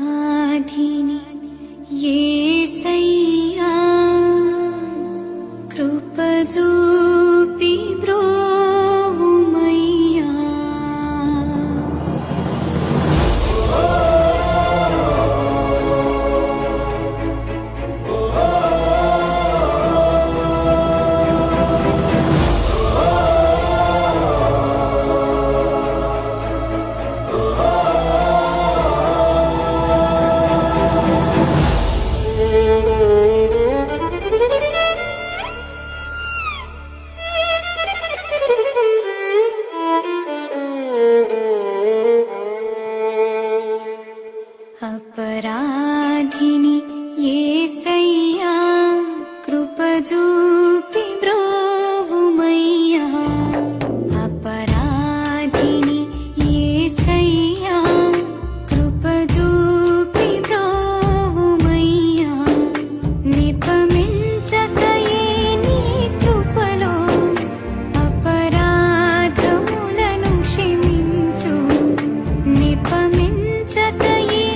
अपराधिनि येसయ్యా కృప చూపి బ్రోవుమయ్యా अपराधिनि येसయ్యా కృప చూపి బ్రోవుమయ్యా अपराधिनि येसయ్యా కృప చూపి బ్రోవుమయ్యా నిపమించకయే నీ కృపలో అపరాధములను క్షమించు నిపమించకయే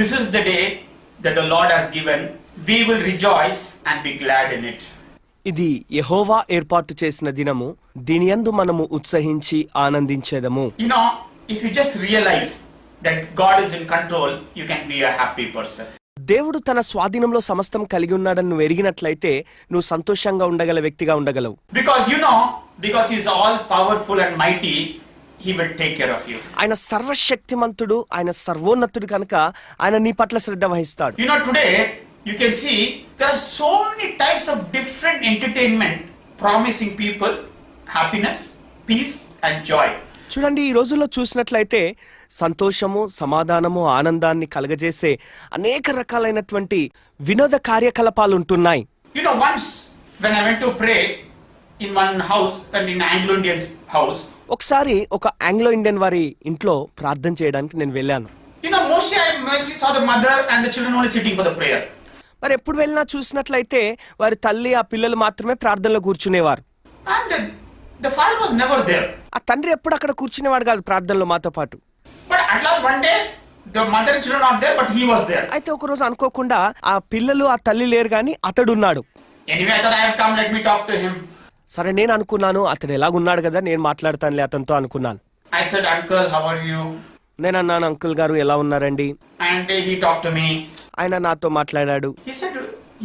This is the day that the Lord has given. We will rejoice and be glad in it. ఇది యెహోవా ఏర్పాటు చేసిన దినము, దీనియందు మనము ఉత్సహించి ఆనందించేదము. You know, if you just realize that God is in control, you can be a happy person. దేవుడు తన స్వాధీనంలో సమస్తం కలిగి ఉన్నాడని నువ్వు ఎరిగినట్లయితే నువ్వు సంతోషంగా ఉండగల వ్యక్తిగా ఉండగలవు. Because he is all powerful and mighty, he will take care of you. ఆయన సర్వశక్తిమంతుడు, ఆయన సర్వోన్నతుడు కనుక ఆయన నీ పట్ల శ్రద్ధ వహిస్తాడు. You know, today you can see there are so many types of different entertainment promising people happiness, peace and joy. చూడండి, ఈ రోజుల్లో చూసినట్లయితే సంతోషము, సమాధానము, ఆనందాన్ని కలగజేసే అనేక రకాలైనటువంటి వినోద కార్యకలాపాలు ఉంటున్నాయి. You know, once when I went to pray in one house, and in Anglo-Indian's house. ఒకసారి ఒక ఆంగ్లో ఇండియన్ వారి ఇంట్లో ప్రార్థన చేయడానికి నేను వెళ్ళాను. You know, mostly saw the mother and the children only sitting for the prayer. మరి ఎప్పుడు వెళ్ళినా చూసినట్లయితే వారి తల్లి ఆ పిల్లలు మాత్రమే ప్రార్థనలో కూర్చునేవారు. And the father was never there. ఆ తండ్రి ఎప్పుడు అక్కడ కూర్చునేవాడు కాదు ప్రార్థనలో మాతో పాటు. But at last one day, the mother and children not there, but he was there. అయితే ఒక రోజు అనుకోకుండా ఆ పిల్లలు ఆ తల్లి లేరు గాని అతడు ఉన్నాడు. Anyway, I thought I have come, let me talk to him. సరే నేను అనుకున్నాను అతడు ఎలాగున్నాడు కదా నేను మాట్లాడతానులే అతనితో అనుకున్నాను. I said, uncle, how are you? నేను అన్నాను అంకుల్ గారు ఎలా ఉన్నారండి. And he talked to me. ఆయన నాతో మాట్లాడాడు.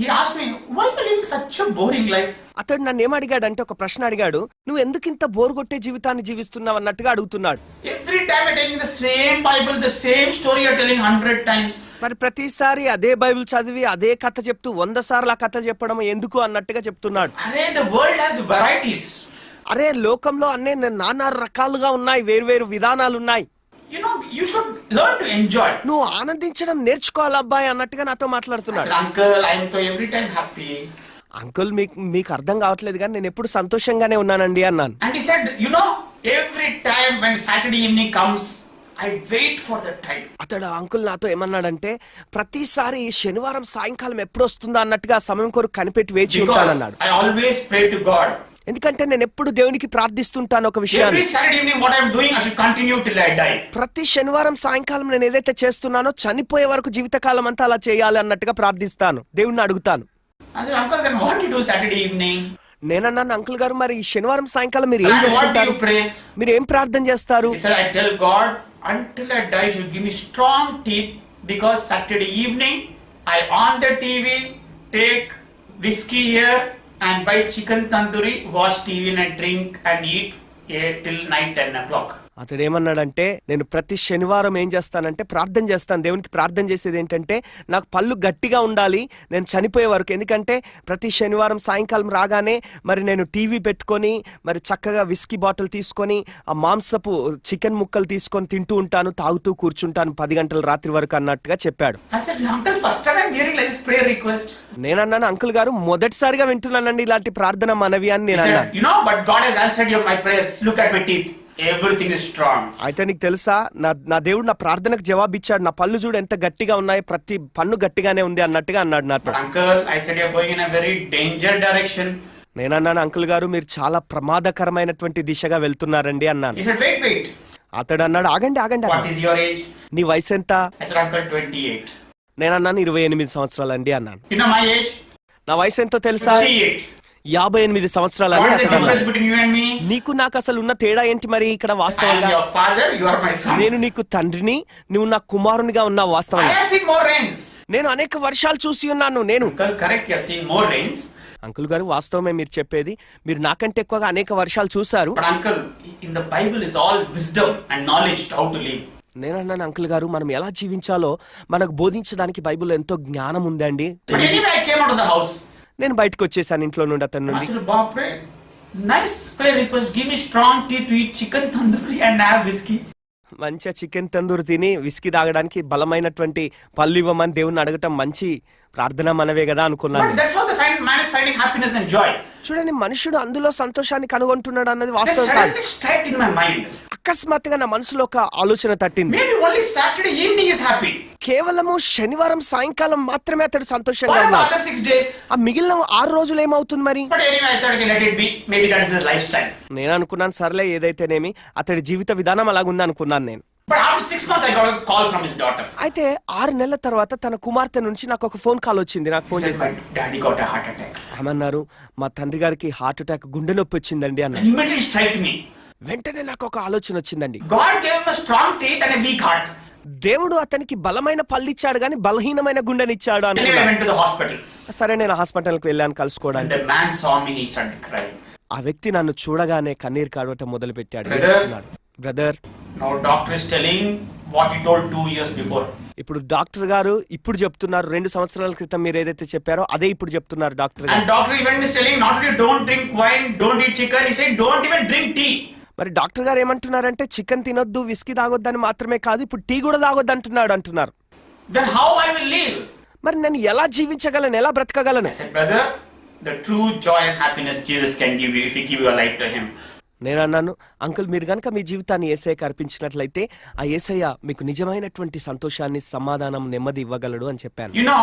He asked me, why are you living such a boring life? అతడు నన్ను ఏమడిగాడంటే ఒక ప్రశ్న అడిగాడు, నువ్వు ఎందుకు ఇంత బోర్ కొట్టే జీవితాన్ని జీవిస్తున్నావు అన్నట్టుగా అడుగుతున్నాడు. Every time you're taking the same Bible, the same story you're telling 100 times. మరి ప్రతిసారి అదే బైబిల్ చదివి అదే కథ చెప్తూ 100 సార్లు ఆ కథ చెప్పడం ఎందుకు అన్నట్టుగా చెప్తున్నాడు. The world has varieties. అరే లోకంలో అన్నీ నానా రకాలుగా ఉన్నాయి, వేర్వేరు విధానాలు ఉన్నాయి. You know, you should learn to enjoy. నువ్వు ఆనందించడం నేర్చుకోవాలి అబ్బాయి అన్నట్టుగా నాతో మాట్లాడుతున్నాడు. Uncle, I am so every time happy. Uncle మీకు అర్థం కావట్లేదు కానీ నేను ఎప్పుడు సంతోషంగానే ఉన్నానండి అన్నాను. And he said, you know, every time when Saturday evening comes, I wait for that time. అతడు అంకుల్ నాతో ఏమన్నాడంటే ప్రతిసారి శనివారం సాయంకాలం ఎప్పుడు వస్తుందా అన్నట్టుగా సమయం కొరకు కనిపెట్టి వేచి ఉంటానన్నాడు. I always pray to God. ఎందుకంటే నేను ఎప్పుడు దేవునికి ప్రార్థిస్తుంటాను ఒక విషయాన్ని. Every Saturday evening what I am doing I should continue till I die. ప్రతి శనివారం సాయంకాలం నేను ఏదైతే చేస్తున్నానో చనిపోయే వరకు జీవితకాలం అంతా అలా చేయాలి అన్నట్టుగా ప్రార్థిస్తాను, దేవుణ్ణి అడుగుతాను. I said, uncle, then what do you do Saturday evening? నేనన్నాను అంకుల్ గారు మరి శనివారం సాయంకాలం మీరు ఏం చేస్తుంటారు, మీరు ఏం ప్రార్థన చేస్తారు? He said, I tell God until I die you should give me strong teeth because Saturday evening I on the TV take whiskey here and buy chicken tandoori, watch TV and drink and eat till night 10 o'clock. అతడు ఏమన్నాడంటే నేను ప్రతి శనివారం ఏం చేస్తానంటే ప్రార్థన చేస్తాను, దేవునికి ప్రార్థన చేసేది ఏంటంటే నాకు పళ్ళు గట్టిగా ఉండాలి నేను చనిపోయే వరకు. ఎందుకంటే ప్రతి శనివారం సాయంకాలం రాగానే మరి నేను టీవీ పెట్టుకొని మరి చక్కగా విస్కీ బాటిల్ తీసుకొని ఆ మాంసపు చికెన్ ముక్కలు తీసుకొని తింటూ ఉంటాను, తాగుతూ కూర్చుంటాను 10 గంటల రాత్రి వరకు అన్నట్టుగా చెప్పాడు. నేనన్నాను అంకుల్ గారు మొదటిసారిగా వింటున్నానండి ఇలాంటి ప్రార్థన మనవి అని నేను అన్నాను. Everything is strong. అయితే నీకు తెలుసా నా దేవుడు నా ప్రార్థనకు జవాబు ఇచ్చాడు, నా పళ్ళు చూడు ఎంత గట్టిగా ఉన్నాయి, ప్రతి పన్ను గట్టిగానే ఉంది అన్నట్టుగా అన్నాడు నాతో. Uncle, I said you're going in a very danger direction. నేనన్నాను అంకుల్ గారు మీరు చాలా ప్రమాదకరమైనటువంటి దిశగా వెళ్తున్నారండి అన్నాను. He said wait. అతడు అన్నాడు ఆగండి. What is your age? నీ వయసు ఎంత? I said uncle 28. నేనన్నాను 28 సంవత్సరాలండి అన్నాను. You know my age? నా వయసు ఎంతో తెలుసా? 58 సంవత్సరాలని. నీకు నాకు అసలు ఉన్న తేడా ఏంటి మరి ఇక్కడ వాస్తవంగా? నేను నీకు తండ్రిని, నువ్వు నా కుమారునిగా ఉన్నావు వాస్తవంగా. నేను అనేక వర్షాలు చూసి ఉన్నాను. నేను అంకుల్ గారు వాస్తవమే మీరు చెప్పేది, మీరు నాకంటే ఎక్కువగా అనేక వర్షాలు చూశారు. నేనన్నాను అంకుల్ గారు మనం ఎలా జీవించాలో మనకు బోధించడానికి బైబిల్లో ఎంతో జ్ఞానం ఉందండి. నేను బయటకు వచ్చేసాను ఇంట్లో నుండి అతని నుండి. మంచిగా చికెన్ తందూరి తిని విస్కీ తాగడానికి బలమైనటువంటి పళ్ళు ఇవ్వమని దేవుణ్ణి అడగటం మంచి ప్రార్థన మనవే కదా అనుకున్నాను. చూడండి మనుషుడు అందులో సంతోషాన్ని కనుగొంటున్నాడు అన్నది వాస్తవం కాదు. అకస్మాత్తుగా నా మనసులో ఒక ఆలోచన తట్టింది. కేవలము శనివారం సాయంకాలం మాత్రమే అతడు సంతోషంగా ఉన్నాడు, ఆ మిగిలిన 6 రోజులు ఏమవుతుంది మరి? నేను అనుకున్నాను సర్లే ఏదైతేనేమి అతడి జీవిత విధానం అలాగుంది అనుకున్నాను నేను. అయితే 6 నెలల తర్వాత తన కుమార్తె నుంచి నాకు ఒక ఫోన్ కాల్ వచ్చింది. నాకు ఫోన్ చేశారు, ఏమన్నారు, మా తండ్రి గారికి హార్ట్ అటాక్, గుండె నొప్పి వచ్చిందండి అన్న. వెంటనే నాకు ఒక ఆలోచన వచ్చిందండి. దేవుడు అతనికి బలమైన పళ్ళు ఇచ్చాడు గాని బలహీనమైన గుండెనిచ్చాడు అనుకున్నాను. సరే నేను హాస్పిటల్కి వెళ్ళాను కలుసుకోవడానికి. ఆ వ్యక్తి నన్ను చూడగానే కన్నీరు కాడవటం మొదలు పెట్టాడు. బ్రదర్, ఇప్పుడు డాక్టర్ గారు ఇప్పుడు చెప్తున్నారు 2 సంవత్సరాల క్రితం మీరు ఏదైతే చెప్పారో అదే ఇప్పుడు చెప్తున్నారు డాక్టర్ గారు. మరి డాక్టర్ గారు ఏమంటున్నారంటే చికెన్ తినొద్దు, విస్కీ తాగొద్దని మాత్రమే కాదు ఇప్పుడు టీ కూడా తాగొద్దు అంటున్నారు. Then how I will live? మరి నేను ఎలా జీవించగలను, ఎలా బ్రతకగలను? the true joy and happiness Jesus can give you if you give your life to Him. నేను అన్నాను, అంకుల్ మీరు గనక మీ జీవితాన్ని యేసయ్యకి అర్పించినట్లయితే ఆ యేసయ్య మీకు నిజమైనటువంటి సంతోషాన్ని, సమాధానం, నెమ్మది ఇవ్వగలడు అని చెప్పాను. You know,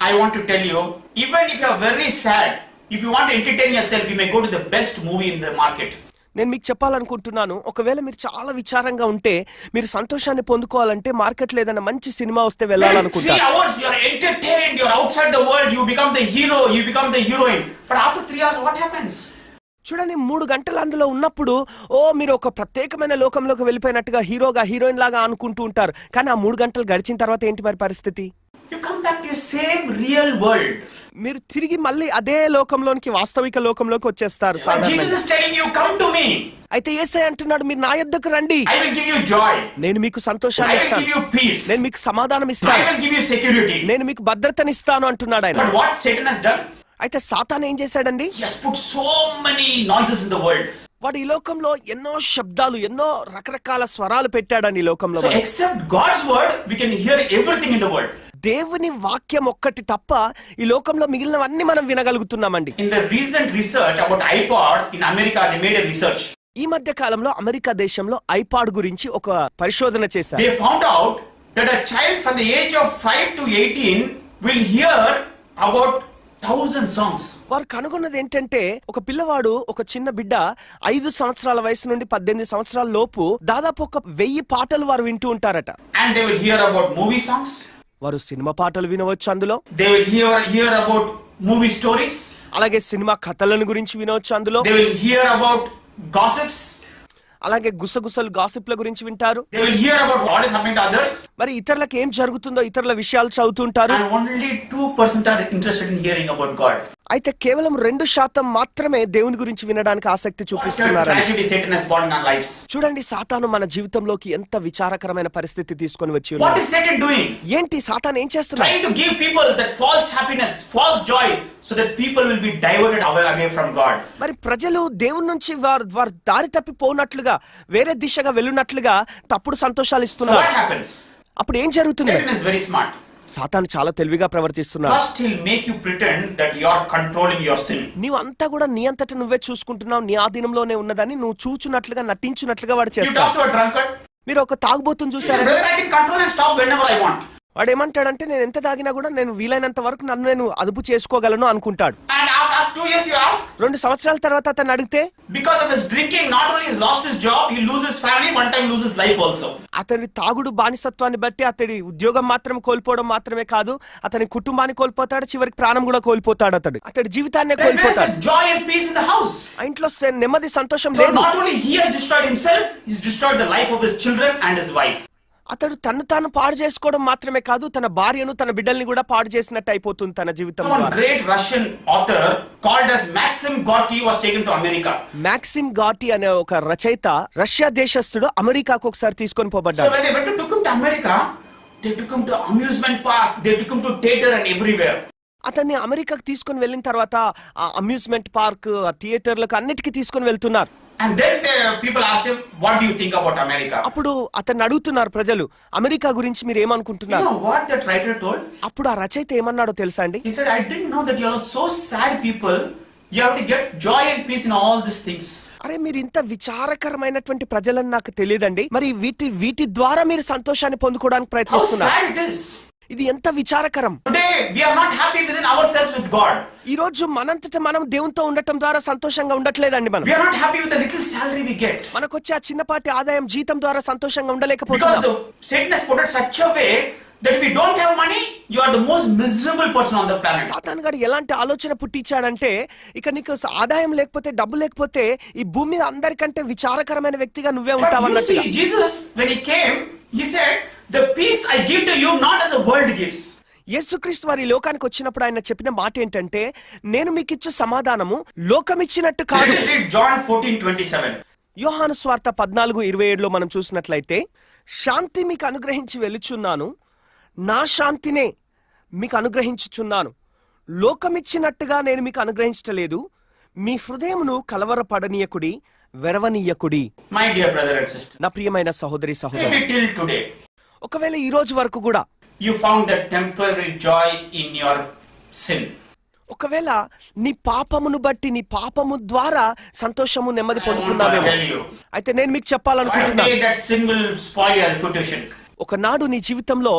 I want to tell you, even if you are very sad, if you want to entertain yourself, you may go to the best movie in the market. నేను మీకు చెప్పాలనుకుంటున్నాను, ఒకవేళ మీరు చాలా విచారంగా ఉంటే, మీరు సంతోషాన్ని పొందుకోవాలంటే మార్కెట్లో ఏదైనా మంచి సినిమా వస్తే వెళ్ళాలనుకుంటారు. 3 hours you are entertained, you are outside the world, you become the hero, you become the heroine. But after 3 hours, what happens? చూడండి, 3 గంటలు అందులో ఉన్నప్పుడు మీరు ఒక ప్రత్యేకమైన లోకంలోకి వెళ్ళిపోయినట్టుగా హీరోగా, హీరోయిన్ లాగా అనుకుంటూ ఉంటారు. కానీ ఆ 3 గంటలు గడిచిన తర్వాత ఏంటి మరి పరిస్థితి? You come back to your same real world. మీరు తిరిగి మళ్ళీ అదే లోకంలోనికి, వాస్తవిక లోకంలోకి వచ్చేస్తారు. Jesus is telling you, come to me. అయితే యేసయ్య అంటున్నాడు, మీరు నా యొద్దకు రండి, I will give you joy. నేను మీకు సంతోషాన్ని I will ఇస్తాను, give you peace. నేను మీకు సమాధానం I ఇస్తాను, will give you security. నేను మీకు భద్రతని ఇస్తాను అంటున్నాడు ఆయన. But what Satan has done? అయితే సాతాను ఏం చేశాడండి? He has put so many noises in the world. వాడు ఈ లోకంలో ఎన్నో శబ్దాలు, ఎన్నో రకరకాల స్వరాలు పెట్టాడండి ఈ లోకంలో. So except God's word, we can hear everything in the world. దేవుని వాక్యం ఒక్కటి తప్ప ఈ లోకంలో మిగిలినవన్నీ మనం వినగలుగుతున్నామండి. In the recent research about iPod in America, they made a research. ఈ మధ్య కాలంలో అమెరికా దేశంలో ఐపాడ్ గురించి ఒక పరిశోధన చేశారు. They found out that a child from the age of 5 to 18 will hear about 1000 songs. వారు కనుగొన్నది ఏంటంటే, ఒక పిల్లవాడు, ఒక చిన్న బిడ్డ 5 సంవత్సరాల వయసు నుండి 18 సంవత్సరాల లోపు దాదాపు 1000 పాటలు వారు వింటూ ఉంటారట. And they will hear about movie songs. వారు సినిమా పాటలు వినవచ్చు అందులో. They will hear about movie stories. అలాగే సినిమా కథలను గురించి వినవచ్చు అందులో. They will hear about gossips. అలాగే గుసగుసలు, గాసిప్ల గురించి వింటారు. They will hear about what is happening to others. మరి ఇతరులకు ఏం జరుగుతుందో, ఇతరుల విషయాలు చదువుతుంటారు. And only 2% are interested in hearing about God. అయితే కేవలం 2% మాత్రమే దేవుని గురించి వినడానికి ఆసక్తి చూపిస్తున్నారు. Tragedy Satan has brought in our lives. చూడండి, సాతాను మన జీవితంలోకి ఎంత విచారకరమైన పరిస్థితి తీసుకొని వచ్చి What ఉన్నాడు. is Satan doing? ఏంటి సాతాను ఏం చేస్తున్నాడు? Trying to give people that false happiness, false joy, so that people will be diverted away from God. మరి ప్రజలు దేవుని నుంచి వారు దారి తప్పి పోనట్లుగా, వేరే దిశగా వెళ్ళునట్లుగా తప్పుడు సంతోషాలు So ఇస్తున్నారు. what happens? అప్పుడు ఏం జరుగుతుంది? Satan is very smart. సాతాను చాలా తెలివిగా ప్రవర్తిస్తున్నాడు. First he'll make you pretend that you are controlling your sin. నీవు అంతా కూడా నీ అంతట నువ్వే చూసుకుంటున్నావు, నీ ఆధీనంలోనే ఉన్నదని నువ్వు చూచున్నట్లుగా, నటించున్నట్లుగా వాడు You talk చేస్తాడు. to a drunkard. మీరు ఒక తాగుబోతుని He says, చూసారు. brother, I can control and stop whenever I want. వాడు ఏమంటాడంటే, నేను ఎంత తాగినా కూడా నేను వీలైనంత వరకు నన్ను నేను అదుపు చేసుకోగలను అనుకుంటాడు. And after 2 years you ask, 2 సంవత్సరాల తర్వాత అతను అడిగితే, because of his drinking, not only he's lost his job, he loses family, one time loses life also. అతని తాగుడు బానిసత్వాన్ని బట్టి అతడి ఉద్యోగం మాత్రం కోల్పోవడం మాత్రమే కాదు, అతని కుటుంబాన్ని కోల్పోతాడు, చివరికి ప్రాణం కూడా కోల్పోతాడు. అతడి జీవితాన్ని Then where is కోల్పోతాడు. the joy and peace in the house? ఆ ఇంట్లో నెమ్మది, సంతోషం So లేదు. not only he has destroyed himself, he's destroyed the life of his children and his wife. అతడు తను తాను పాడు చేసుకోవడం మాత్రమే కాదు, తన భార్యను, తన బిడ్డల్ని కూడా పాడు చేసినట్టు అయిపోతుంది తన జీవితం. One great Russian author called as Maxim Gorky was taken to America. Maxim Gorky అనే ఒక రచయిత, రష్యా దేశస్థుడు, అమెరికాకు ఒకసారి తీసుకొని So పోబడ్డాడు. when they went to took him to America, they took him to amusement park, they took him to theater and everywhere. అతన్ని అమెరికాకు తీసుకొని వెళ్ళిన తర్వాత ఆ అమ్యూజ్మెంట్ పార్క్, ఆ థియేటర్లకు అన్నిటికీ తీసుకొని వెళ్తున్నారు. And then the people asked him, what do you think about America? అప్పుడు అతన్ని అడుగుతున్నారు ప్రజలు, అమెరికా గురించి మీరు You ఏమనుకుంటున్నారు? know what that writer told? అప్పుడు ఆ రచయిత ఏమన్నాడో తెలుసా అండి? He said, I didn't know that you are so sad people. You have to get joy and peace in all these things. అరే, మీరు ఇంత విచారకరమైనటువంటి ప్రజలని నాకు తెలియదండి. మరి వీటి ద్వారా మీరు సంతోషాన్ని పొందుకోవడానికి How ప్రయత్నిస్తున్నారు. sad it is. ఇది ఎంత విచారకరం. Today we are not happy within ourselves with God. ఈ రోజు మనంతట మనం దేవునితో ఉండటం ద్వారా సంతోషంగా ఉండట్లేదండి. మనం We are not happy with the little salary we get. మనకొచ్చే ఆ చిన్నపాటి ఆదాయం, జీతం ద్వారా సంతోషంగా Because ఉండలేకపోతున్నాం. Satan has put it such a way that if you don't have money, you are the most miserable person on the planet. సాతాను గాడు ఎలాంటి ఆలోచన పుట్టించాడంటే, ఇక నీకు ఆదాయం లేకపోతే, డబ్బు లేకపోతే ఈ భూమి మీద అందరికంటే విచారకరమైన వ్యక్తిగా నువ్వే But you ఉంటావన్నట్టుగా. see, Jesus, when he came, he said, the peace I give to you, not as the world gives. యేసుక్రీస్తు వారి లోకానికి వచ్చినప్పుడు ఆయన చెప్పిన మాట ఏంటంటే, నేను మీకు ఇచ్చే సమాధానము లోకమిచ్చినట్టు Let కాదు. us read John 14:27. యోహాను స్వార్త 14:27లో మనం చూసినట్లయితే, శాంతి మీకు అనుగ్రహించి వెలుచున్నాను, నా శాంతినే మీకు అనుగ్రహించుచున్నాను, లోకమిచ్చినట్టుగా నేను మీకు అనుగ్రహించటలేదు, మీ హృదయమును కలవరపడనీయకుడి, వెరవనీయకుడి. My dear brother and sister, నా ప్రియమైన సహోదరి సహోదరు, maybe till today, ఒకవేళ ఈ రోజు వరకు కూడా you found that temporary joy in your sin. ఒకవేళ నీ పాపమును బట్టి నీ పాపము ద్వారా సంతోషము నెమ్మది I want to పొందుకున్నావేమో. tell you, అయితే నేను మీకు one చెప్పాలనుకుంటున్నా, day that sin will spoil your reputation. ఒకనాడు నీ జీవితంలో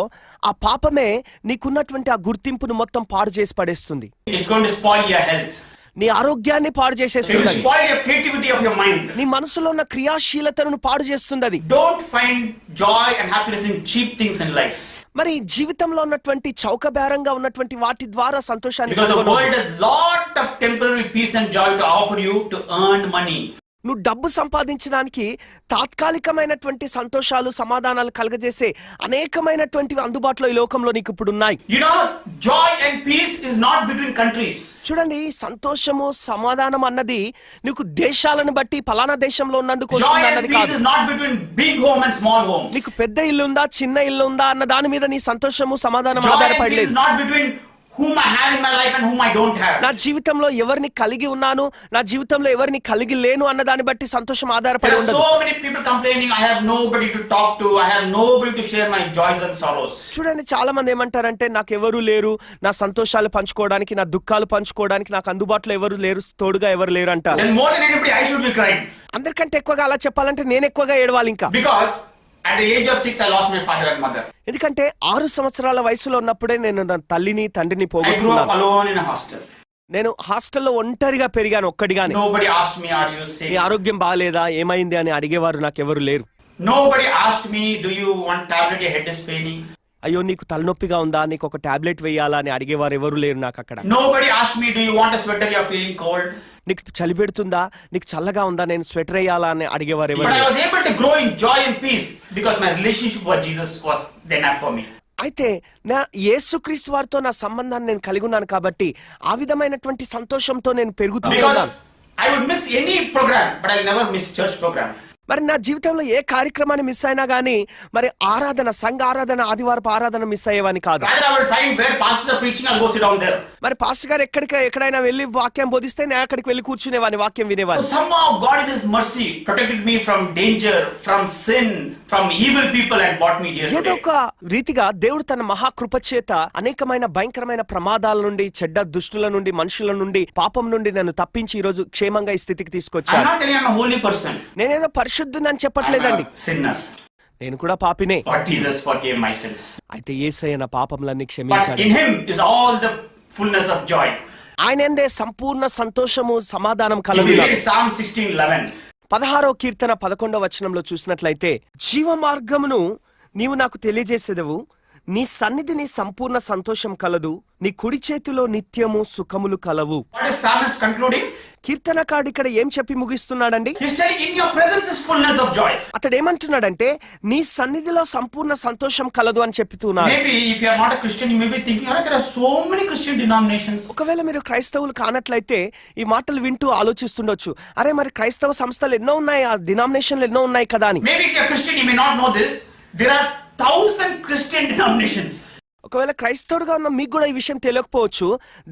ఆ పాపమే నీకున్నటువంటి ఆ గుర్తింపును మొత్తం పాడు చేసి పడేస్తుంది. It's going to spoil your health. నీ ఆరోగ్యాన్ని పాడు It will చేసేస్తుంది. spoil your creativity of your mind. నీ మనసులో ఉన్న క్రియాశీలతను పాడు చేస్తుంది అది. Don't find joy and happiness in cheap things in life. మరి జీవితంలో ఉన్నటువంటి చౌకబేరంగా ఉన్నటువంటి వాటి ద్వారా సంతోషాన్ని Because the కనుగొనవద్దు. world has lot of temporary peace and joy to offer you to earn money. నువ్వు డబ్బు సంపాదించడానికి తాత్కాలికమైనటువంటి సంతోషాలు సమాధానాలు కలగజేసే అనేకమైనటువంటివి అందుబాటులో ఈ లోకంలో నీకు ఇప్పుడు ఉన్నాయి. You know, joy and peace is not between countries. చూడండి, సంతోషము సమాధానం అన్నది నీకు దేశాలను బట్టి పలానా దేశంలో ఉన్నందుకు Joy వస్తుంది and అన్నది peace కాదు. is not between big home and small home. నీకు పెద్ద ఇల్లు ఉందా చిన్న ఇల్లు ఉందా అన్న దాని మీద నీ సంతోషము సమాధానం Joy and peace ఆధారపడలేదు. is not between whom I have in my life and whom I don't have. నా జీవితంలో ఎవరిని కలిగి ఉన్నాను, నా జీవితంలో ఎవరిని కలిగి లేను అన్న దాన్ని బట్టి సంతోషం There ఆధారపడి are ఉండదు. so many people complaining, I have nobody to talk to, I have nobody to share my joys and sorrows. చూడండి, చాలా మంది ఏమంటారంటే నాకు ఎవరు లేరు, నా సంతోషాలు పంచుకోవడానికి, నా దుఃఖాలు పంచుకోవడానికి నాకు అందుబాటులో ఎవరు లేరు, తోడుగా ఎవరు లేరు అంటారు. Then more than anybody I should be crying. అందరికంటే ఎక్కువగా అలా చెప్పాలంటే నేను ఎక్కువగా ఏడవాలి ఇంకా. Because at the age of 6 I lost my father and mother. ఎందుకంటే 6 సంవత్సరాల వయసులో ఉన్నప్పుడే నేను నా తల్లిని తండ్రిని I grew up పోగొట్టుకున్నాను. alone in a hostel. నేను హాస్టల్లో ఒంటరిగా పెరిగాను, ఒక్కడిగానే. Nobody asked me, are you sick? నీ ఆరోగ్యం బాగాలేదా, ఏమైంది అని అడిగేవారు నాకెవరు లేరు. Nobody asked me, do you want tablet, your head is paining? అయ్యో నీకు తలనొప్పిగా ఉందా, నీకు ఒక టాబ్లెట్ వేయాలా అని అడిగేవారు ఎవరు లేరు నాకు అక్కడ. Nobody asked me, do you want a sweater, you are feeling cold? నీకు చలి పెడుతుందా, నీకు చల్లగా ఉందా, నేను స్వెటర్ వేయాలా అని అడిగేవారు ఎవరు But I లేరు. was able to grow in joy and peace because my relationship with Jesus was enough for me. అయితే నా యేసుక్రీస్తు వారితో నా సంబంధాన్ని నేను కలిగి ఉన్నాను కాబట్టి ఆ విధమైనటువంటి సంతోషంతో నేను పెరుగుతూ ఉన్నాను. Because I would miss any program, but I'll never miss church program. మరి నా జీవితంలో ఏ కార్యక్రమాన్ని మిస్ అయినా గానీ మరి ఆరాధన, సంఘ ఆరాధన, ఆదివారపు ఆరాధన మిస్ అయ్యేవాని కాదు. Rather I will find where pastors are preaching, I'll go sit down there. మరి పాస్టర్ గారు ఎక్కడైనా వెళ్ళి వాక్యం బోధిస్తే నేను అక్కడికి వెళ్ళి కూర్చునేవాని, వాక్యం So వినేవాని. somehow God in His mercy protected me from danger, from sin, from evil people and brought me here ఏదో today. ఒక రీతిగా దేవుడు తన మహాకృప చేత అనేకమైన భయంకరమైన ప్రమాదాల నుండి, చెడ్డ దుష్టుల నుండి, మనుషుల నుండి, పాపం నుండి నన్ను తప్పించి ఈ రోజు క్షేమంగా ఈ స్థితికి I'm తీసుకొచ్చాడు. not telling I'm a holy person. నేనేదో పరిశుద్ధుని అని I'm చెప్పట్లేదండి, a sinner. నేను కూడా పాపినే. But Jesus forgave my sins. అయితే యేసయ్య నా పాపములన్నీ But క్షమించాడు. in Him is all the fullness of joy. ఆయనందే సంపూర్ణ సంతోషము సమాధానం If కలదు. you read Psalm 16:11, 16వ కీర్తన 11వ వచనంలో చూసినట్లయితే, జీవ మార్గమును నీవు నాకు తెలియజేసేదవు, నీ సన్నిధిని సంపూర్ణ సంతోషం కలదు, నీ కుడి చేతిలో నిత్యము సుఖములు కలవు. what is Psalmist concluding? కీర్తనకారుడు ఇక్కడ ఏం చెప్పి ముగిస్తున్నాడండి? He's telling, in your presence is fullness of joy. అతడు ఏమంటున్నాడంటే నీ సన్నిధిలో సంపూర్ణ సంతోషం కలదు అని చెప్తున్నాడు. Maybe if you are not a Christian, you may be thinking, "Alright, there are so many Christian denominations." ఒకవేళ మీరు క్రైస్తవులు కానట్లయితే ఈ మాటలు వింటూ ఆలోచిస్తుండొచ్చు, అరే మరి క్రైస్తవ సంస్థలు ఎన్నో ఉన్నాయి, ఆ డినామినేషన్లు ఎన్నో ఉన్నాయి కదా అని. Maybe if you are Christian, you may not know this. There are 1,000 Christian denominations. ఒకవేళ క్రైస్తవుడుగా ఉన్న మీకు కూడా ఈ విషయం తెలియకపోవచ్చు,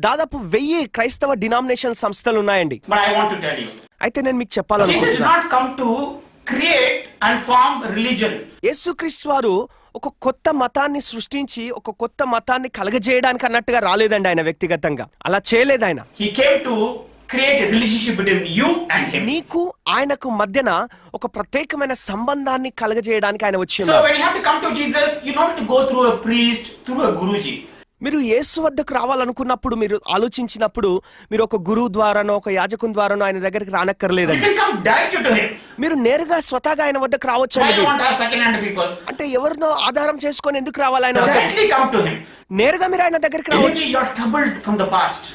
దాదాపు 1000 క్రైస్తవ డినామినేషన్ సంస్థలు ఉన్నాయండి. But I want to tell you, అయితే నేను మీకు Jesus did చెప్పాలనుకుంటున్నాను, not come to create and form religion. యేసుక్రీస్తు వారు ఒక కొత్త మతాన్ని సృష్టించి ఒక కొత్త మతాన్ని కలగజేయడానికి అన్నట్టుగా రాలేదండి ఆయన వ్యక్తిగతంగా, అలా చేయలేదు ఆయన. He came to create a relationship between you and Him. నీకు ఆయనకు మధ్యన ఒక ప్రత్యేకమైన సంబంధాన్ని కలగజేయడానికి ఆయన వచ్చి So ఉన్నారు. when you have to come to Jesus, you don't have to go through a priest, through a Guruji. మీరు యేసు వద్దకు రావాలనుకున్నప్పుడు, మీరు ఆలోచించినప్పుడు మీరు ఒక గురువు ద్వారానో ఒక యాజకుని ద్వారానో ఆయన దగ్గరికి You రానక్కర్లేదండి. can come directly to Him. మీరు నేరుగా స్వతహాగా ఆయన వద్దకు Why రావచ్చండి. you want to have second-hand people? అంటే ఎవరినో ఆధారం చేసుకొని ఎందుకు రావాలి ఆయన వద్దకు? Directly come to Him. నేరుగా మీరు ఆయన దగ్గరికి రావచ్చు. Maybe you are troubled from the past.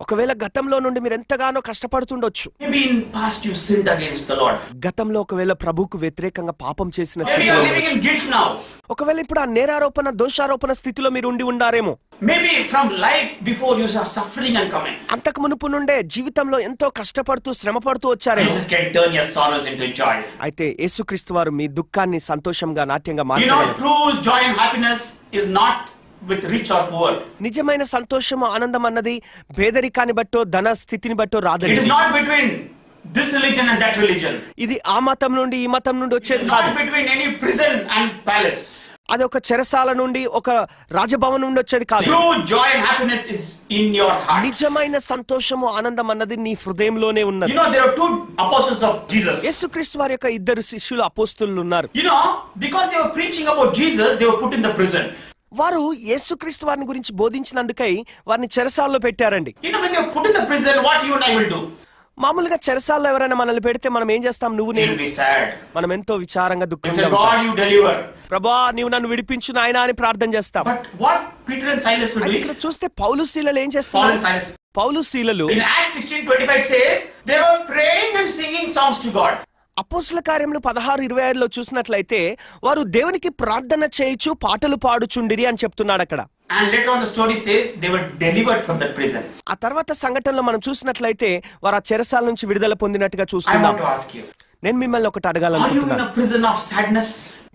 ఒకవేళ గతంలో నుండి మీరు ఎంతగానో కష్టపడుతుండొచ్చు. Maybe in past you sinned against the Lord. గతంలో ఒకవేళ ప్రభువుకు వ్యతిరేకంగా పాపం చేసిన Maybe స్థితిలో you are living ఉండవచ్చు. in guilt now. ఒకవేళ ఇప్పుడు ఆ నేరారోపణ, దోషారోపణ స్థితిలో మీరు ఉండి ఉండారేమో. Maybe from life before you are suffering and coming. అంతకు మునుపు నుండే జీవితంలో ఎంతో కష్టపడుతూ శ్రమ పడుతూ వచ్చారేమో. Jesus can turn your sorrows into joy. అయితే యేసుక్రీస్తు వారు మీ దుఃఖాన్ని సంతోషంగా, నాట్యంగా You know, మార్చగలరు. true joy and happiness is not with rich or poor. నిజమైన సంతోషము, ఆనందం అన్నది పేదరికాన్ని బట్టో ధన స్థితిని బట్టో It రాదండి. is not between this religion and that religion. ఇది ఆ మతం నుండి ఈ మతం నుండి It వచ్చేది is కాదు. not between any prison and palace. అది ఒక చెరసాల నుండి ఒక రాజభవనం నుండి వచ్చేది కాదు. True joy and happiness is in your heart. నిజమైన సంతోషము ఆనందం అన్నది నీ హృదయంలోనే ఉన్నది. There are two apostles of Jesus. యేసుక్రీస్తు వారి యొక్క ఇద్దరు శిష్యులు అపోస్తలులు ఉన్నారు. Because they were preaching about Jesus, they were put in the prison. వారు యేసుక్రీస్తు వారిని గురించి బోధించినందుకై వారిని చెరసాలలో పెట్టారండి. When they were put in the prison, what you and I will do? మామూలుగా చెరసాలలో ఎవరైనా మనల్ని పెడితే మనం ఏం చేస్తాం? నువ్వు నేను మనం ఎంతో విచారంగా దుఃఖంగా ప్రభా నీవు నన్ను విడిపించు నాయనా అని ప్రార్థన చేస్తాం. ఇక్కడ చూస్తే పౌలు శీలలు ఏం చేస్తున్నారు? పౌలు శీలలు అపోస్తల కార్యములు 16:25 చూసినట్లయితే వారు దేవునికి ప్రార్థన చేయుచు పాటలు పాడుచుండిరి అని చెప్తున్నాడు అక్కడ. And later on the story says they were delivered from that prison. ఆ తర్వాత సంఘటనలో మనం చూసినట్లయితే వారు ఆ చెరసాల నుంచి విడుదల పొందినట్టుగా చూస్తున్నాం. I want to ask you. నేను మిమ్మల్ని ఒకటి అడగాలనుకుంటున్నాను. Are you in a prison of sadness?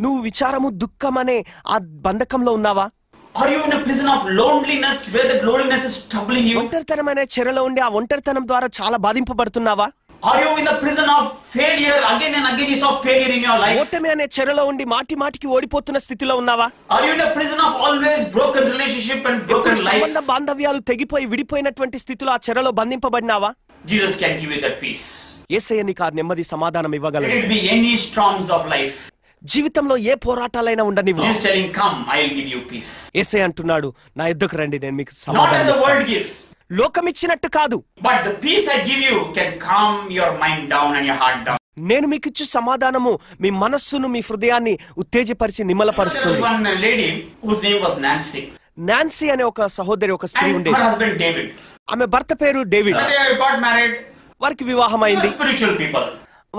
నువ్వు విచారము దుఃఖం అనే ఆ బంధకంలో ఉన్నావా? Are you in a prison of loneliness where that loneliness is troubling you? ఒంటరితనమైన చెరలో ఉండి ఆ ఒంటరితనం ద్వారా చాలా బాధింపబడుతున్నావా? Are you in the prison of failure? Again and again you saw failure in your life. ఓటమి అనే చెరలో ఉండి మాటికి ఓడిపోతున్న స్థితిలో ఉన్నావా? Are you in a prison of always broken relationship and broken life? సంబంధ బాంధవ్యాలు తెగిపోయి విడిపోయినటువంటి స్థితిలో ఆ చెరలో బంధింపబడినావా? Jesus can give you that peace. యేసయ్య నీకు ఆ నెమ్మది సమాధానం ఇవ్వగలడు. It will be any storms of life. జీవితంలో ఏ పోరాటాలైనా ఉండనివ్వు. Jesus telling come I will give you peace. యేసయ్య అంటున్నాడు నా యొద్దకు రండి నేను మీకు సమాధానం ఇస్తాను. Not as the world gives. లోకమిచ్చినట్టు కాదు. But the peace I give you can calm your mind down and your heart down. నేను మీకు ఇచ్చే సమాధానము మీ మనస్సును మీ హృదయాన్ని ఉత్తేజపరిచి నిమ్మలపరుస్తుంది. One lady whose name was Nancy. Nancy అనే ఒక సహోదరి ఒక స్త్రీ ఉండేది. Her husband David. ఆమె భర్త పేరు డేవిడ్. They got married. వారికి వివాహం అయింది. Spiritual people.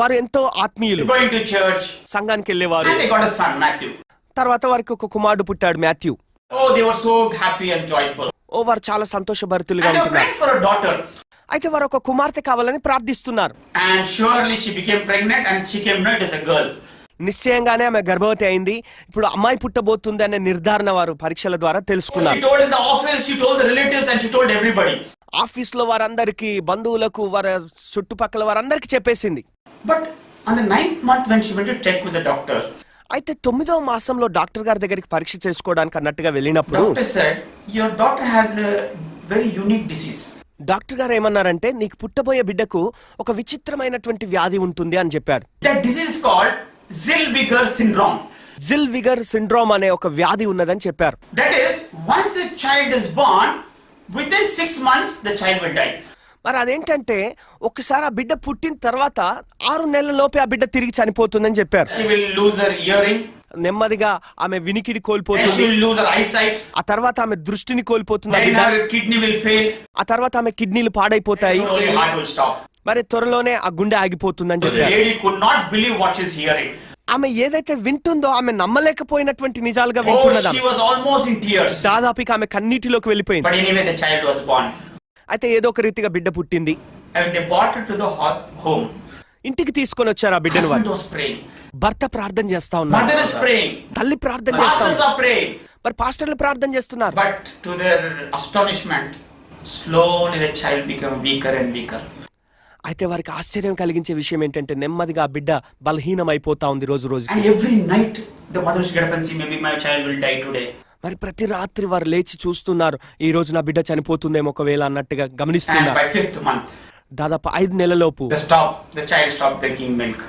వారు ఎంతో ఆత్మీయులు. Going to church. సంఘానికి వెళ్ళేవారు. And they got a son Matthew. తర్వాత వారికి ఒక కుమారుడు పుట్టాడు Matthew. Oh, they were so happy and joyful. వారు చాలా సంతోషభరితులుగా ఉంటున్నారు. For a daughter. అయితే వారు ఒక కుమార్తె కావాలని ప్రార్థిస్తున్నారు. And surely she became pregnant and she came pregnant as a girl. నిశ్చయంగానే ఆమె గర్భవతి అయింది. ఇప్పుడు అమ్మాయి పుట్టబోతుంది అనే నిర్ధారణ వారు పరీక్షల ద్వారా తెలుసుకున్నారు. She told in the office, she told the relatives and she told everybody. Office లో వారందరికి బంధువులకు వారి చుట్టుపక్కల వారందరికి చెప్పేసింది. But on the 9th month when she went to check with the doctor. అయితే 9వ మాసంలో డాక్టర్ గారి దగ్గరికి పరీక్ష చేసుకోవడానికి అన్నట్టుగా వెళ్ళినప్పుడు Doctor said your daughter has a very unique disease. Doctor గారు ఏమన్నారంటే నీకు పుట్టబోయే బిడ్డకు ఒక విచిత్రమైనటువంటి వ్యాధి ఉంటుంది అని చెప్పారు. That disease is called Zellweger syndrome. Zellweger syndrome అనే ఒక వ్యాధి ఉన్నదని చెప్పారు. That is once a child is born within 6 months the child will die. మరి అదేంటంటే ఒక్కసారి ఆ బిడ్డ పుట్టిన తర్వాత 6 నెలల లోపే ఆ బిడ్డ తిరిగి చనిపోతుందని చెప్పారు. She will lose her hearing. నెమ్మదిగా ఆమె వినికిడి కోల్పోతుంది. She will lose her eyesight. ఆ తర్వాత ఆమె దృష్టిని కోల్పోతుంది. Then her kidney will fail. ఆ తర్వాత ఆమె కిడ్నీలు పాడైపోతాయి. Slowly heart will stop. మరి త్వరలోనే ఆ గుండె ఆగిపోతుందని The చెప్పారు. lady could not believe what she's hearing. ఆమె ఏదైతే వింటుందో ఆమె నమ్మలేకపోయినటువంటి నిజాలుగా Oh, వింటున్నదా. she was almost in tears. దాదాపుగా ఆమె కన్నీటిలోకి వెళ్ళిపోయింది. But anyway the child was born. అయితే ఏదో ఒక రీతిగా బిడ్డ పుట్టింది. And they brought her to the home. ఇంటికి తీసుకొని వచ్చారు ఆ బిడ్డను. Husband was praying. భర్త ప్రార్థన చేస్తా ఉన్నారు. Mother is praying. తల్లి ప్రార్థన చేస్తా Pastors are praying. మరి పాస్టర్లు ప్రార్థన చేస్తున్నారు. But to their astonishment, slowly the child became weaker and weaker. అయితే వారికి ఆశ్చర్యం కలిగించే విషయం ఏంటంటే నెమ్మదిగా ఆ బిడ్డ బలహీనం అయిపోతా ఉంది రోజు రోజుకి. And every night the mother should get up and see maybe my child will die today. మరి ప్రతి రాత్రి వారు లేచి చూస్తున్నారు ఈ రోజు నా బిడ్డ చనిపోతుందేమో ఒకవేళ అన్నట్టుగా And గమనిస్తున్నారు. by 5th month, దాదాపు 5 నెలలలోపు the child stopped drinking milk.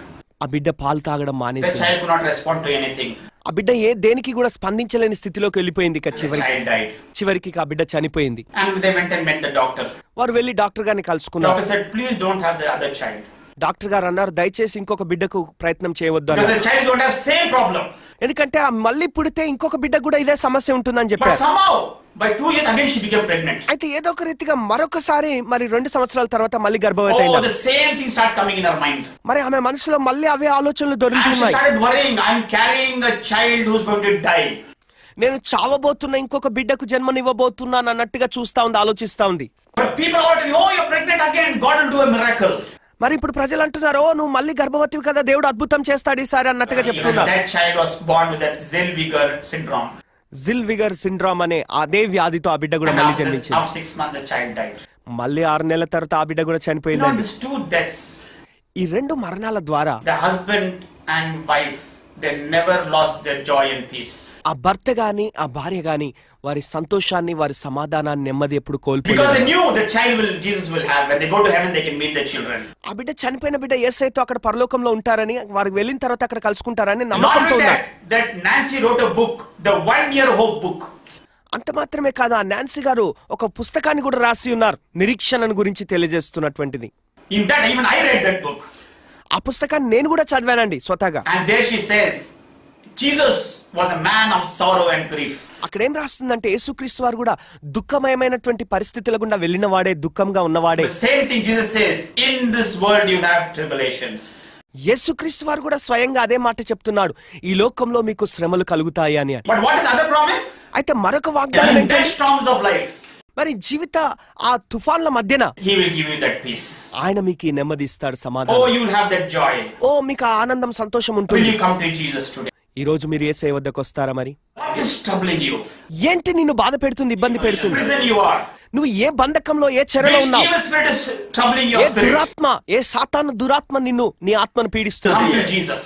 ఆ బిడ్డ పాలు తాగడం The మానేసింది. child could not respond to anything. ఆ బిడ్డ దేనికి కూడా స్పందించలేని స్థితిలోకి వెళ్ళిపోయింది. The child died. చివరికి ఆ బిడ్డ చనిపోయింది. And they went and met the doctor. వారు వెళ్లి డాక్టర్ గారిని కలుసుకున్నారు. Doctor said, please don't have the other child. Doctor గారు అన్నారు దయచేసి ఇంకొక బిడ్డకు ప్రయత్నం చేయవద్దు Because అన్నారు. the child don't have same problem. ఎందుకంటే ఆ మళ్ళీ పుడితే ఇంకొక బిడ్డ కూడా ఇదే సమస్య ఉంటుందని But చెప్పారు. somehow, by 2 years again she became pregnant. అయితే ఏదో ఒక రీతిగా మరొకసారి మరి 2 సంవత్సరాల తర్వాత మళ్ళీ గర్భవతి Oh, అయింది. the same thing started coming in her mind. మరి ఆమె మనసులో మళ్ళీ అవే ఆలోచనలు And she దొరుకుతున్నాయి. started worrying, I'm carrying a child who's going to die. నేను చావబోతున్న ఇంకొక బిడ్డకు జన్మనివ్వబోతున్నాను అన్నట్టుగా చూస్తా ఉంది, ఆలోచిస్తా ఉంది. But people are telling, oh, you're pregnant again, God will do a miracle. మరి ఇప్పుడు ప్రజలు అంటున్నారు ఓ నువ్వు మళ్ళీ గర్భవతివి కదా దేవుడు అద్భుతం చేస్తాడు ఈసారి అన్నట్టుగా చెప్తున్నారు. That child was born with that Zellweger syndrome. Zellweger syndrome అనే అదే వ్యాధితో ఆ బిడ్డ కూడా And మళ్ళీ after జన్మించింది. 6 months the child died. మళ్ళీ 6 నెలల తర్వాత ఆ బిడ్డ కూడా చనిపోయిందండి. These 2 deaths, ఈ 2 మరణాల ద్వారా the husband and wife, they never lost their joy and peace. ఆ భర్త గాని ఆ భార్య గాని వారి సంతోషాన్ని వారి సమాధానాన్ని నెమ్మది ఎప్పుడు Because they కోల్పోలేదు. knew the child will Jesus will have. When they go to heaven, they can meet their children. ఆ బిడ్డ చనిపోయిన బిడ్డ యేసయ్యతో అక్కడ పరలోకంలో ఉంటారని వారికి వెళ్ళిన తర్వాత అక్కడ కలుసుకుంటారని Not నమ్మకంతో only ఉన్నారు. that Nancy wrote a book, the 1 Year Hope book. అంత మాత్రమే కాదు, ఆ నాన్సీ గారు ఒక పుస్తకాన్ని కూడా రాసి ఉన్నారు నిరీక్షణను గురించి తెలియజేస్తున్నటువంటిది. In that, even I read that book. ఆ పుస్తకాన్ని నేను కూడా చదివానండి స్వతహాగా. And there she says, Jesus was a man of sorrow and grief. అక్కడ ఏం రాస్తుందంటే యేసుక్రీస్తు వారు కూడా దుఃఖమయమైనటువంటి పరిస్థితుల గుండా వెళ్ళిన వాడే, దుఃఖంగా ఉన్నవాడే. The same thing Jesus says, in this world you have tribulations. యేసుక్రీస్తు వారు కూడా స్వయంగా అదే మాట చెప్తున్నాడు, ఈ లోకంలో మీకు శ్రమలు కలుగుతాయి అని. But what is other promise? అయితే మరొక వాగ్దానం In ఏంటంటే that storms of life, మరి జీవిత ఆ తుఫాన్ల మధ్యన He will give you that peace. ఆయన మీకు ఈ నెమ్మది ఇస్తాడు, Oh, సమాధానం. you will have that joy. ఓ మీకు ఆ ఆనందం, సంతోషం Will ఉంటుంది. you come to Jesus today? ఈ రోజు మీరు యేసయ్య వద్దకు వస్తారా? మరి What is troubling you? ఏంటి నిన్ను బాధ పెడుతుంది, ఇబ్బంది Which పెడుతుంది? prison you are? నువ్వు ఏ బంధకంలో, ఏ చెరలో Which ఉన్నావు? evil spirit is troubling your A spirit? దురాత్మ, ఏ సాతాను దురాత్మ నీ ఆత్మను Come పీడిస్తుంది? to Jesus.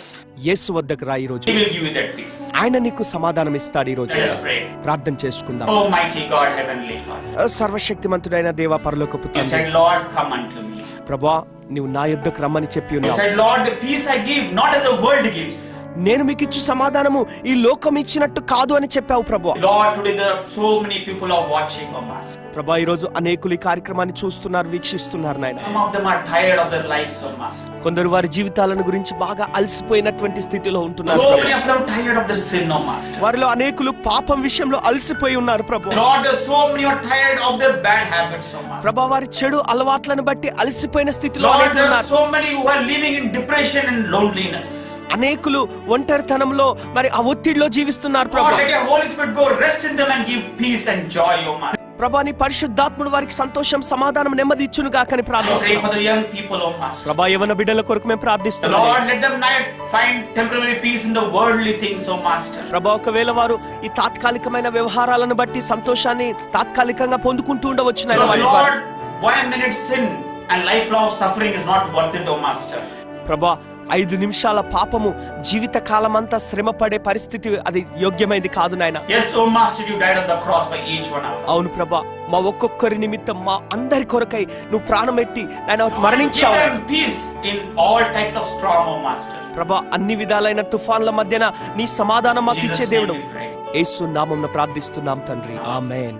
యేసు వద్దకు రా ఈ రోజు. He will give you that peace. ఆయన నీకు సమాధానం ఇస్తాడు ఈ రోజు. Let us pray. ప్రార్థన చేసుకుందాం. Almighty God, Heavenly Father. సర్వశక్తిమంతుడైన దేవ పరలోకపు You తండ్రి, said, Lord, come unto me. ప్రభువా నీవు నా యొద్దకు రమ్మని చెప్పి You ఉన్నావు. said, Lord, the peace I give, not as the world gives. నేను మీకు ఇచ్చు సమాధానము ఈ లోకం ఇచ్చినట్టు కాదు అని చెప్పావు ప్రభువా. Lord, today there are so many people are watching, O Master. ప్రభా ఈ రోజు అనేకులు ఈ కార్యక్రమాన్ని చూస్తున్నారు, వీక్షిస్తున్నారు నాయన. Some of them are tired of their lives, O Master. కొందరు వారి జీవితాలను గురించి బాగా అలసిపోయినటువంటి స్థితిలో ఉంటున్నారు So ప్రభువా. many of them tired of their sin, O Master. వారిలో అనేకులు పాపం విషయంలో అలసిపోయి ఉన్నారు ప్రభువా. Lord, there are so many are tired of their bad habits, O Master. ప్రభా వారి చెడు అలవాట్లను బట్టి అలసిపోయిన స్థితిలో Lord, అనేకులు there are ఉన్నారు. so many who are living in depression and loneliness. అనేకులు ఒంటరితనంలో మరి ఆ ఒత్తిడిలో జీవిస్తున్నారు Lord, ప్రభా. let your Holy Spirit go rest in them and give peace and joy, O Master. ప్రభా నీ పరిశుద్ధాత్ముడు వారికి సంతోషం, సమాధానం, నెమ్మది ఇచ్చును గాకని I pray ప్రార్థిస్తున్నాం. for the young people, O Master. ప్రభా యవన బిడ్డల కొరకు మేము ప్రార్థిస్తున్నాం. Lord, let them not find temporary peace in the worldly things, O Master. ప్రభా ఒకవేళ వారు ఈ తాత్కాలికమైన వ్యవహారాలను బట్టి సంతోషాన్ని తాత్కాలికంగా పొందుకుంటూ ఉండవచ్చు నాయన Because వారి ద్వారా. Lord, 1 minute sin and lifelong suffering is not worth it, O Master. ప్రభా 5 నిమిషాల పాపము జీవిత కాలమంతా శ్రమ పడే పరిస్థితి అది యోగ్యమైంది కాదు నాయన. Yes, O Master, you died on the cross for each one of us. అవును ప్రభా, మా ఒక్కొక్కరి నిమిత్తం మా అందరి కొరకై నువ్వు ప్రాణం పెట్టి నాయన Give మరణించావు. them peace in all types of storm, O Master. ప్రభా అన్ని విధాలైన తుఫాన్ల మధ్యన నీ సమాధానం మాకు Jesus' ఇచ్చే name దేవుడు. we pray. యేసు నామమున ప్రార్థిస్తున్నాం తండ్రి, ఆమేన్.